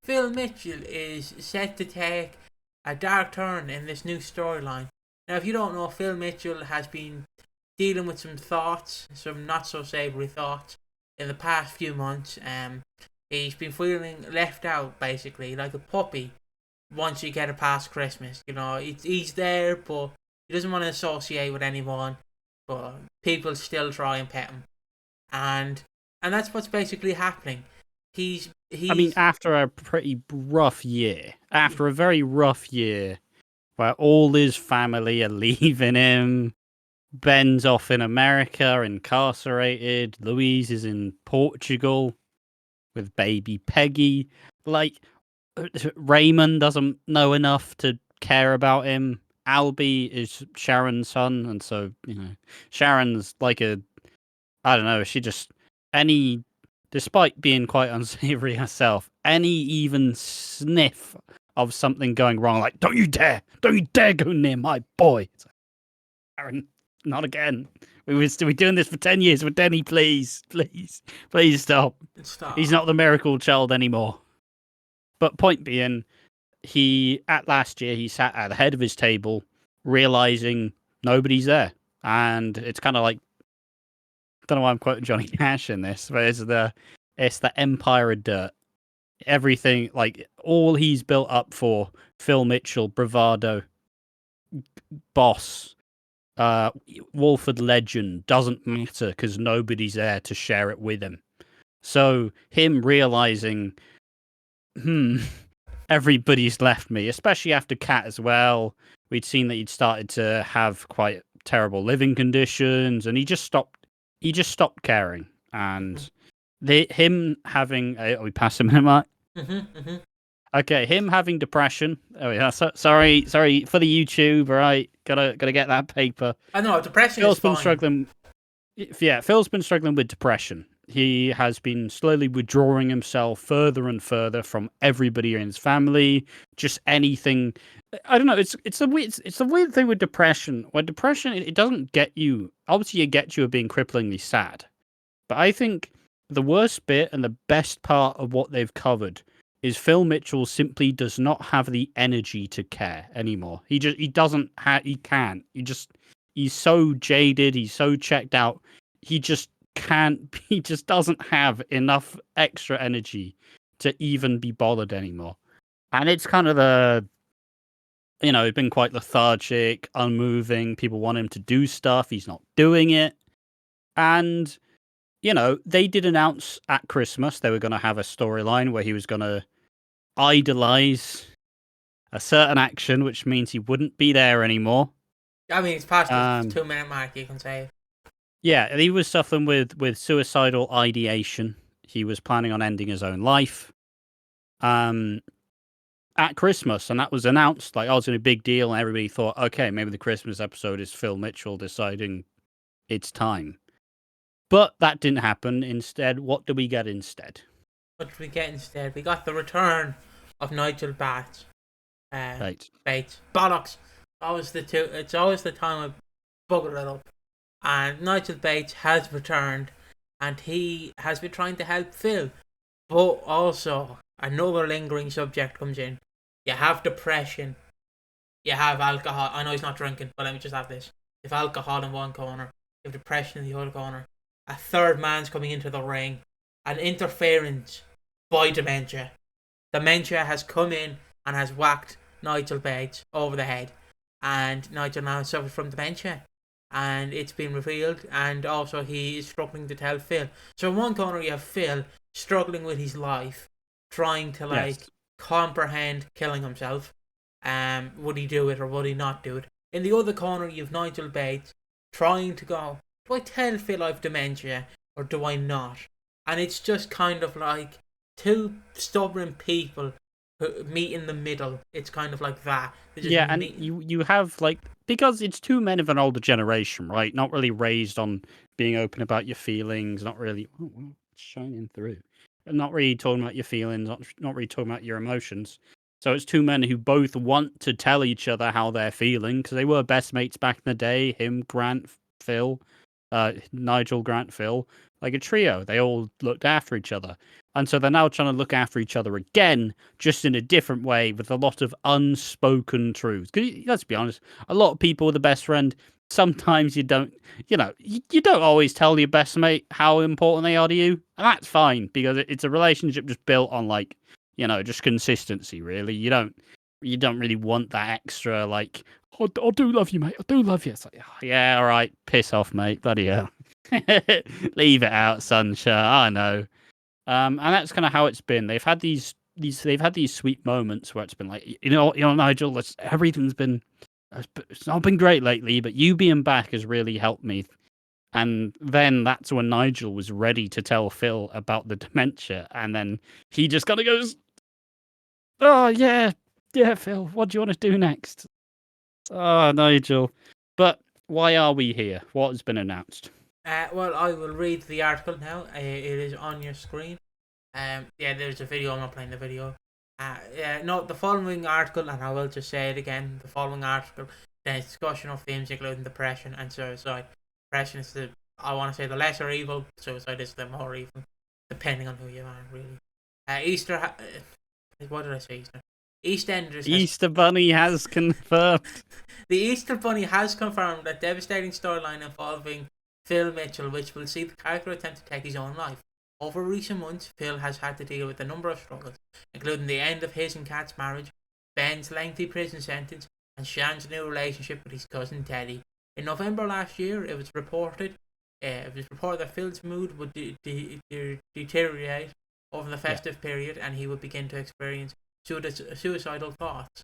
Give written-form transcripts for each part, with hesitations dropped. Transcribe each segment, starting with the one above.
Phil Mitchell is set to take a dark turn in this new storyline. Now, if you don't know, Phil Mitchell has been dealing with some not so savoury thoughts in the past few months. He's been feeling left out, basically, like a puppy once you get it past Christmas. You know, he's there, but he doesn't want to associate with anyone, but people still try and pet him. And that's what's basically happening. I mean, after a pretty rough year, after a very rough year, where all his family are leaving him, Ben's off in America, incarcerated, Louise is in Portugal with baby Peggy. Like, Raymond doesn't know enough to care about him. Albie is Sharon's son, and so, you know, Sharon's like I don't know, she just, despite being quite unsavory herself, any even sniff of something going wrong, like, don't you dare go near my boy. It's like, Sharon, not again. We're doing this for 10 years with Denny, please stop. He's not the miracle child anymore. But point being, last year, he sat at the head of his table, realizing nobody's there. And it's kind of like, I don't know why I'm quoting Johnny Cash in this, but it's the empire of dirt. Everything, like, all he's built up for, Phil Mitchell, bravado, boss, Walford legend, doesn't matter because nobody's there to share it with him. So him realizing, everybody's left me, especially after Cat as well. We'd seen that he'd started to have quite terrible living conditions, and he just stopped caring. And him having we pass him in a mic. Okay, him having depression. Oh yeah, sorry for the YouTube. All right, gotta get that paper. I know depression. Phil's been struggling. Yeah, Phil's been struggling with depression. He has been slowly withdrawing himself further and further from everybody in his family. Just anything. I don't know. It's a weird thing with depression. When depression, it doesn't get you. Obviously, it gets you of being cripplingly sad. But I think the worst bit and the best part of what they've covered is Phil Mitchell simply does not have the energy to care anymore. He can't. He's so jaded. He's so checked out. He just doesn't have enough extra energy to even be bothered anymore. And it's kind of he's been quite lethargic, unmoving. People want him to do stuff. He's not doing it. And, they did announce at Christmas they were going to have a storyline where he was going to idolize a certain action, which means he wouldn't be there anymore. I mean, it's past the 2-minute mark, you can say. Yeah, he was suffering with suicidal ideation. He was planning on ending his own life at Christmas, and that was announced. Like, it's a big deal, and everybody thought, okay, maybe the Christmas episode is Phil Mitchell deciding it's time. But that didn't happen. Instead, what do we get instead? What did we get instead? We got the return of Nigel Bates. Bates. Bollocks. It's always the time I bugger it up. And Nigel Bates has returned, and he has been trying to help Phil. But also, another lingering subject comes in. You have depression. You have alcohol. I know he's not drinking, but let me just have this. You have alcohol in one corner. You have depression in the other corner. A third man's coming into the ring. An interference by dementia. Dementia has come in and has whacked Nigel Bates over the head. And Nigel now suffers from dementia. And it's been revealed. And also he is struggling to tell Phil. So in one corner you have Phil struggling with his life. Trying to comprehend killing himself. Would he do it or would he not do it? In the other corner you have Nigel Bates trying to go, do I tell Phil I've dementia or do I not? And it's just kind of like two stubborn people who meet in the middle. It's kind of like that. And you have, because it's two men of an older generation, right? Not really raised on being open about your feelings, not really shining through. Not really talking about your feelings, not really talking about your emotions. So it's two men who both want to tell each other how they're feeling, because they were best mates back in the day, him, Grant, Phil. Nigel, Grant, Phil, like a trio. They all looked after each other. And so they're now trying to look after each other again, just in a different way, with a lot of unspoken truths. Because let's be honest, a lot of people with a best friend, sometimes you don't, you don't always tell your best mate how important they are to you. And that's fine, because it's a relationship just built on, like, just consistency, really. You don't really want that extra, like, I do love you, mate. I do love you. It's like, oh, yeah, all right, piss off, mate. Bloody hell. Leave it out, sunshine. I know. And that's kind of how it's been. They've had these sweet moments where it's been like, Nigel, everything's been, it's not been great lately, but you being back has really helped me. And then that's when Nigel was ready to tell Phil about the dementia, and then he just kind of goes, "Oh yeah, Phil, what do you want to do next?" Oh, Nigel. But why are we here? What has been announced? Well, I will read the article now. It is on your screen. There's a video. I'm not playing the video. No, the following article, and I will just say it again. The following article, the discussion of themes including depression and suicide. Depression is I want to say the lesser evil. Suicide is the more evil, depending on who you are, really. What did I say? EastEnders. Easter Bunny has confirmed. The Easter Bunny has confirmed a devastating storyline involving Phil Mitchell, which will see the character attempt to take his own life. Over recent months, Phil has had to deal with a number of struggles, including the end of his and Kat's marriage, Ben's lengthy prison sentence, and Shan's new relationship with his cousin Teddy. In November last year, it was reported that Phil's mood would deteriorate over the festive period, and he would begin to experience suicidal thoughts.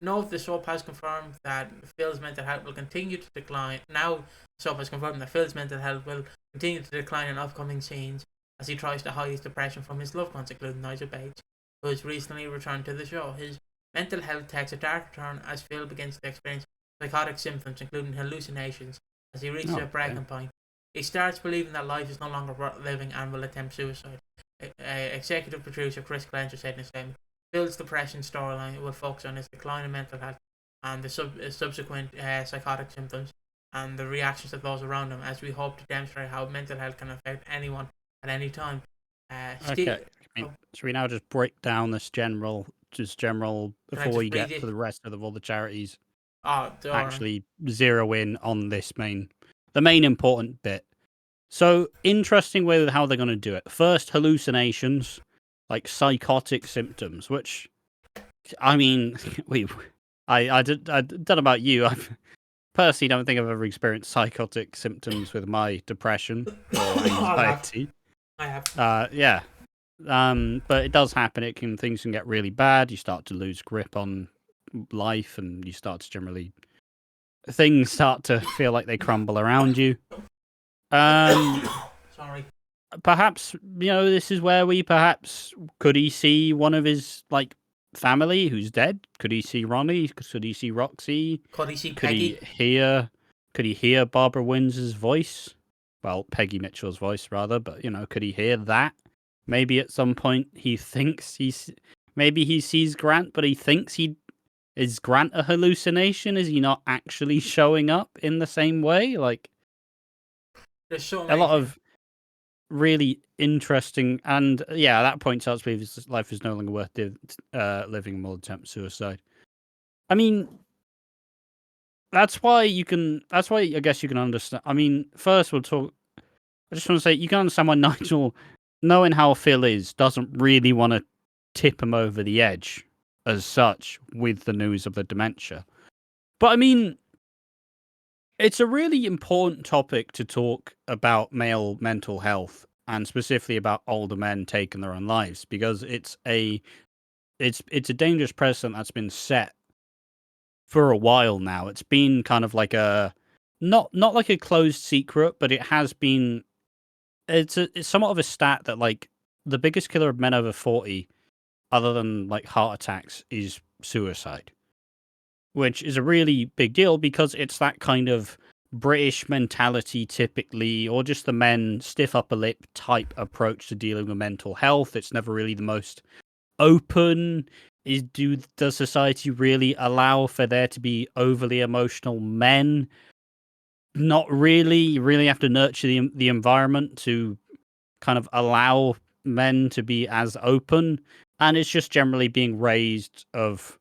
Note the soap has confirmed that Phil's mental health will continue to decline. Now, the soap has confirmed that Phil's mental health will continue to decline in upcoming scenes as he tries to hide his depression from his loved ones, including Nigel Bates, who has recently returned to the show. His mental health takes a dark turn as Phil begins to experience psychotic symptoms, including hallucinations, as he reaches a breaking point. He starts believing that life is no longer worth living and will attempt suicide. Executive producer Chris Clencher said in a statement, Phil's depression storyline will focus on his decline in mental health and the subsequent psychotic symptoms and the reactions of those around him, as we hope to demonstrate how mental health can affect anyone at any time. Should we now just break down this general before we get to the rest of all the charities? Actually zero in on this the main important bit. So, interesting way with how they're going to do it. First, hallucinations, like psychotic symptoms, which, I mean, I don't know about you. I personally don't think I've ever experienced psychotic symptoms with my depression or anxiety. I have. Yeah. But it does happen. Things can get really bad. You start to lose grip on life, and you start to things start to feel like they crumble around you. Sorry. Perhaps, this is where could he see one of his, like, family who's dead? Could he see Ronnie? Could he see Roxy? Could he see Peggy? Could he hear Barbara Windsor's voice? Well, Peggy Mitchell's voice, rather, but, could he hear that? Maybe at some point he thinks maybe he sees Grant, but he thinks is Grant a hallucination? Is he not actually showing up in the same way? Like, there's so a lot of really interesting, and at that point starts to believe his life is no longer worth living and will attempt suicide. I mean, that's why I guess you can understand. I mean, first I just want to say, you can understand why Nigel, knowing how Phil is, doesn't really want to tip him over the edge as such with the news of the dementia. But I mean, it's a really important topic to talk about male mental health, and specifically about older men taking their own lives, because it's a dangerous precedent that's been set for a while now. It's been kind of like a not like a closed secret, but it has been. It's somewhat of a stat that, like, the biggest killer of men over 40, other than like heart attacks, is suicide. Which is a really big deal, because it's that kind of British mentality typically, or just the men stiff upper lip type approach to dealing with mental health. It's never really the most open. Does society really allow for there to be overly emotional men? not really. You really have to nurture the environment to kind of allow men to be as open, and it's just generally being raised of,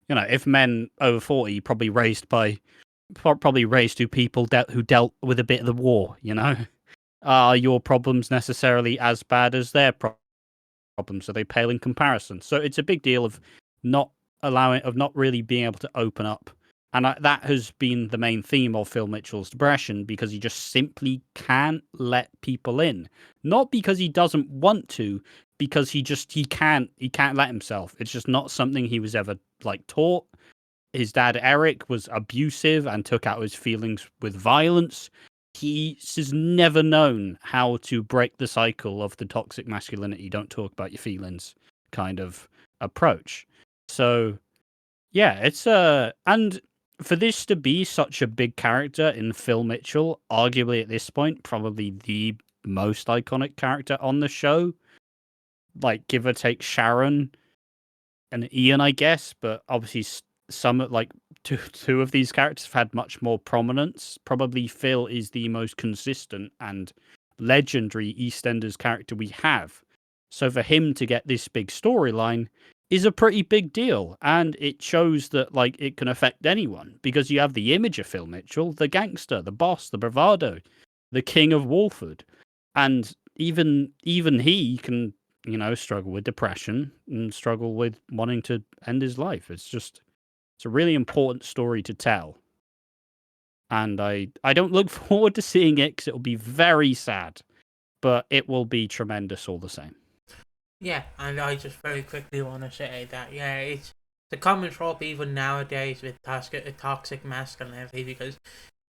if men over 40 probably raised to people who dealt with a bit of the war. Are your problems necessarily as bad as their problems? Are they pale in comparison? So it's a big deal of not really being able to open up. And that has been the main theme of Phil Mitchell's depression, because he just simply can't let people in. Not because he doesn't want to, because he can't let himself. It's just not something he was ever taught. His dad, Eric, was abusive and took out his feelings with violence. He has never known how to break the cycle of the toxic masculinity, don't talk about your feelings kind of approach. So, yeah, it's and for this to be such a big character in Phil Mitchell, arguably at this point, probably the most iconic character on the show, give or take Sharon and Ian, I guess, but obviously some two of these characters have had much more prominence. Probably Phil is the most consistent and legendary EastEnders character we have. So for him to get this big storyline is a pretty big deal, and it shows that it can affect anyone, because you have the image of Phil Mitchell, the gangster, the boss, the bravado, the king of Walford, and even he can struggle with depression and struggle with wanting to end his life. It's a really important story to tell, and I don't look forward to seeing it, because it'll be very sad, but it will be tremendous all the same. Yeah, and I just very quickly want to say that, it's the common trope even nowadays with toxic masculinity, because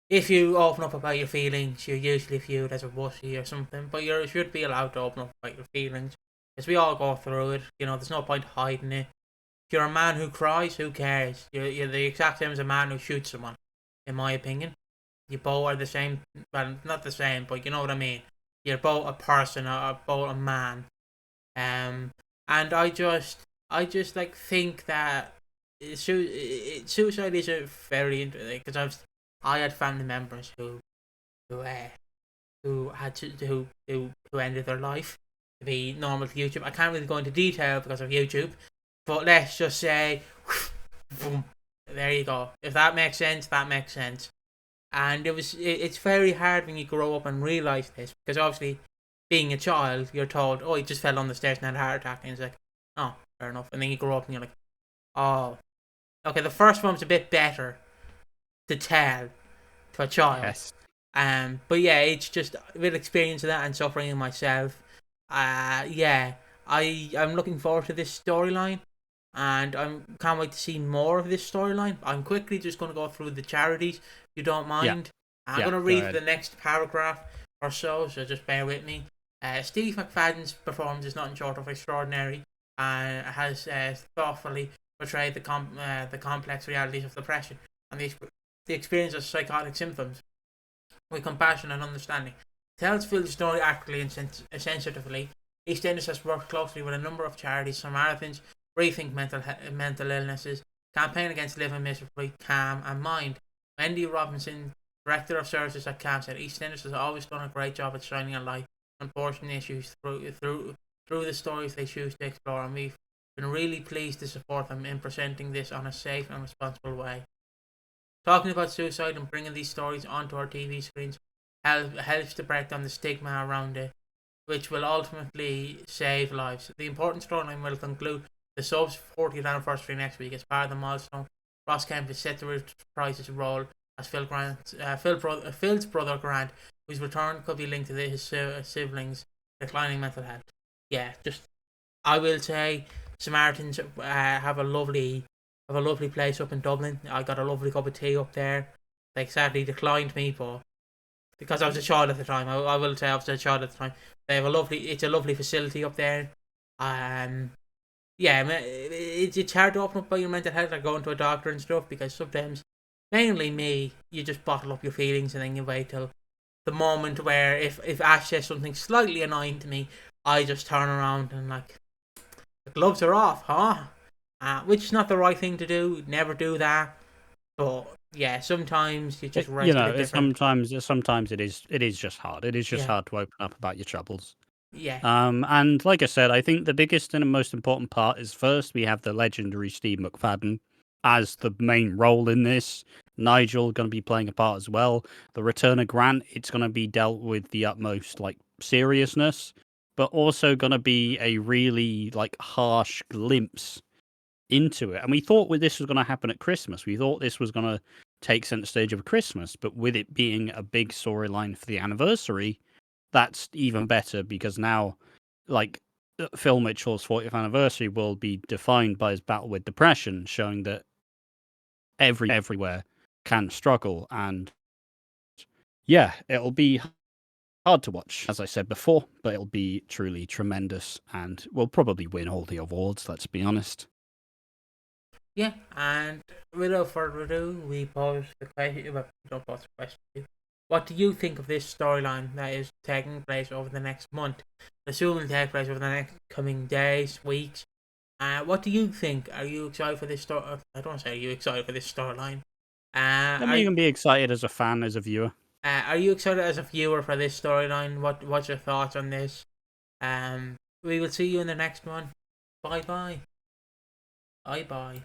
if you open up about your feelings, you're usually viewed as a wussy or something, but you should be allowed to open up about your feelings, because we all go through it. There's no point hiding it. If you're a man who cries, who cares? You're the exact same as a man who shoots someone, in my opinion. You both are the same, well, not the same, but you know what I mean. You're both a person, or both a man. And I just think that suicide is a very interesting, because I had family members who ended their life to be normal to YouTube. I can't really go into detail because of YouTube, but let's just say, boom, there you go. If that makes sense, that makes sense. And it's very hard when you grow up and realize this, because obviously, being a child, you're told, oh, he just fell on the stairs and had a heart attack, and it's like, oh, fair enough. And then you grow up and you're like, oh, okay, the first one's a bit better to tell to a child. Yes. But yeah, it's just with experience of that and suffering in myself. I'm looking forward to this storyline, and I can't wait to see more of this storyline. I'm quickly just going to go through the charities, if you don't mind. Yeah. I'm going to read the next paragraph or so just bear with me. Steve McFadden's performance is nothing short of extraordinary, and has thoughtfully portrayed the complex realities of depression and the experience of psychotic symptoms with compassion and understanding. Tells Phil's story accurately and sensitively. EastEnders has worked closely with a number of charities, Samaritans, Rethink Mental Illnesses, Campaign Against Living Miserably, Calm and Mind. Wendy Robinson, Director of Services at CAM, said EastEnders has always done a great job at shining a light on portion issues through the stories they choose to explore, and we've been really pleased to support them in presenting this on a safe and responsible way. Talking about suicide and bringing these stories onto our TV screens helps to break down the stigma around it, which will ultimately save lives. The important storyline will conclude the soap's 40th anniversary next week. As part of the milestone, Ross Kemp is set to reprise his role as Phil's brother Grant, whose return could be linked to his siblings' declining mental health. Yeah, I will say, Samaritans have a lovely place up in Dublin. I got a lovely cup of tea up there. They sadly declined me, but because I was a child at the time, I will say I was a child at the time. They have it's a lovely facility up there. It's hard to open up about your mental health, like going to a doctor and stuff, because sometimes, mainly me, you just bottle up your feelings and then you wait till the moment where if Ash says something slightly annoying to me, I just turn around and the gloves are off, huh? Which is not the right thing to do. Never do that. But yeah, sometimes you just write it a different. Sometimes it is just hard. It is just hard to open up about your troubles. Yeah. And like I said, I think the biggest and most important part is first we have the legendary Steve McFadden as the main role in this. Nigel going to be playing a part as well. The return of Grant, it's going to be dealt with the utmost seriousness, but also going to be a really harsh glimpse into it. And we thought this was going to happen at Christmas. We thought this was going to take center stage of Christmas, but with it being a big storyline for the anniversary, that's even better because now, Phil Mitchell's 40th anniversary will be defined by his battle with depression, showing that everywhere can struggle. And yeah, it'll be hard to watch, as I said before, but it'll be truly tremendous and will probably win all the awards, let's be honest. Yeah, and without further ado, we pose the question. Don't pose the question. What do you think of this storyline that is taking place over the next month? Assuming take place over the next coming days, weeks. What do you think? Are you excited for this story? I don't say are you excited for this storyline. Let me even be excited as a fan, as a viewer. Are you excited as a viewer for this storyline? What's your thoughts on this? We will see you in the next one. Bye bye. Bye bye.